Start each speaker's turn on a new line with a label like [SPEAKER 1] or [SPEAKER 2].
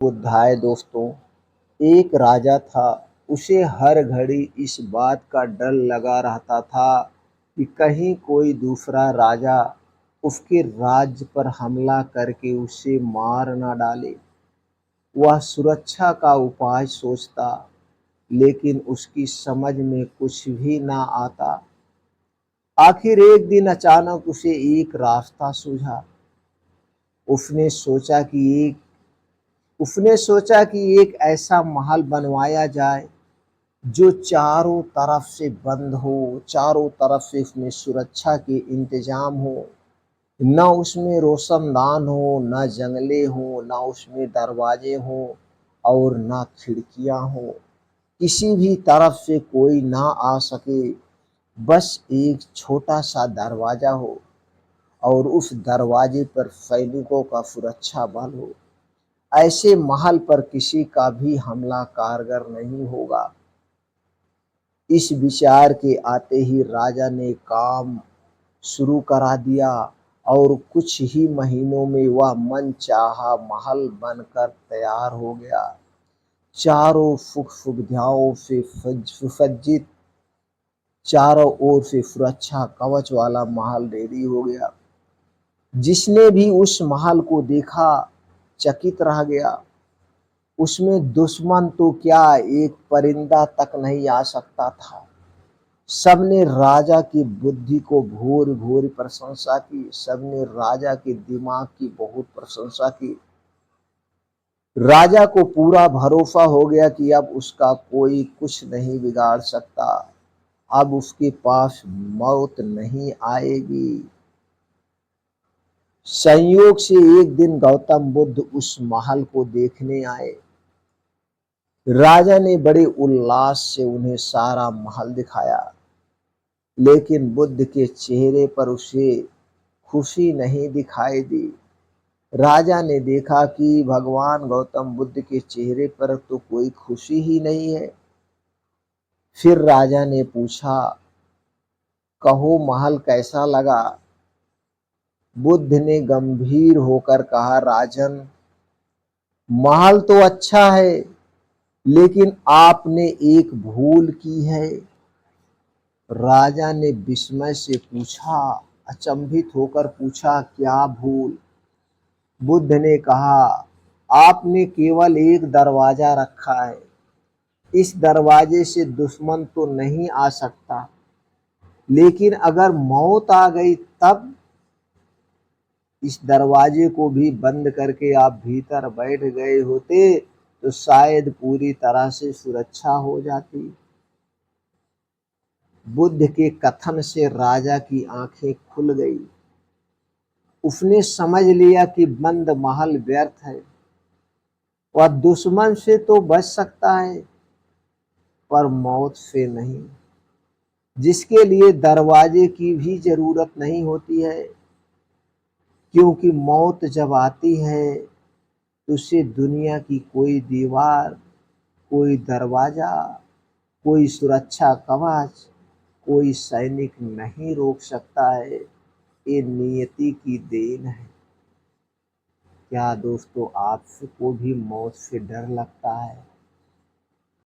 [SPEAKER 1] बुद्धाए दोस्तों, एक राजा था। उसे हर घड़ी इस बात का डर लगा रहता था कि कहीं कोई दूसरा राजा उसके राज्य पर हमला करके उसे मार न डाले। वह सुरक्षा का उपाय सोचता, लेकिन उसकी समझ में कुछ भी न आता। आखिर एक दिन अचानक उसे एक रास्ता सूझा। उसने सोचा कि एक उसने सोचा कि एक ऐसा महल बनवाया जाए जो चारों तरफ से बंद हो, चारों तरफ से उसमें सुरक्षा के इंतजाम हो। न उसमें रोशनदान हो, न जंगले हो, न उसमें दरवाजे हो और न खिड़कियां हो। किसी भी तरफ से कोई ना आ सके, बस एक छोटा सा दरवाजा हो और उस दरवाजे पर सैनिकों का सुरक्षा बल हो। ऐसे महल पर किसी का भी हमला कारगर नहीं होगा। इस विचार के आते ही राजा ने काम शुरू करा दिया और कुछ ही महीनों में वह मनचाहा महल बनकर तैयार हो गया। चारों सुख सुविधाओं से सुसज्जित, चारों ओर से सुरक्षा कवच वाला महल रेडी हो गया। जिसने भी उस महल को देखा चकित रह गया। उसमें दुश्मन तो क्या, एक परिंदा तक नहीं आ सकता था। सबने राजा की बुद्धि को भोर भोर प्रशंसा की। सबने राजा के दिमाग की बहुत प्रशंसा की। राजा को पूरा भरोसा हो गया कि अब उसका कोई कुछ नहीं बिगाड़ सकता। अब उसके पास मौत नहीं आएगी। संयोग से एक दिन गौतम बुद्ध उस महल को देखने आए। राजा ने बड़े उल्लास से उन्हें सारा महल दिखाया, लेकिन बुद्ध के चेहरे पर उसे खुशी नहीं दिखाई दी। राजा ने देखा कि भगवान गौतम बुद्ध के चेहरे पर तो कोई खुशी ही नहीं है। फिर राजा ने पूछा, कहो महल कैसा लगा? बुद्ध ने गंभीर होकर कहा, राजन, महल तो अच्छा है, लेकिन आपने एक भूल की है। राजा ने विस्मय से पूछा, अचंभित होकर पूछा, क्या भूल? बुद्ध ने कहा, आपने केवल एक दरवाजा रखा है। इस दरवाजे से दुश्मन तो नहीं आ सकता, लेकिन अगर मौत आ गई तब? इस दरवाजे को भी बंद करके आप भीतर बैठ गए होते तो शायद पूरी तरह से सुरक्षा हो जाती। बुद्ध के कथन से राजा की आंखें खुल गई। उसने समझ लिया कि बंद महल व्यर्थ है। वह दुश्मन से तो बच सकता है, पर मौत से नहीं, जिसके लिए दरवाजे की भी जरूरत नहीं होती है। क्योंकि मौत जब आती है तो उसे दुनिया की कोई दीवार, कोई दरवाजा, कोई सुरक्षा कवच, कोई सैनिक नहीं रोक सकता है। ये नियति की देन है। क्या दोस्तों, आपको भी मौत से डर लगता है?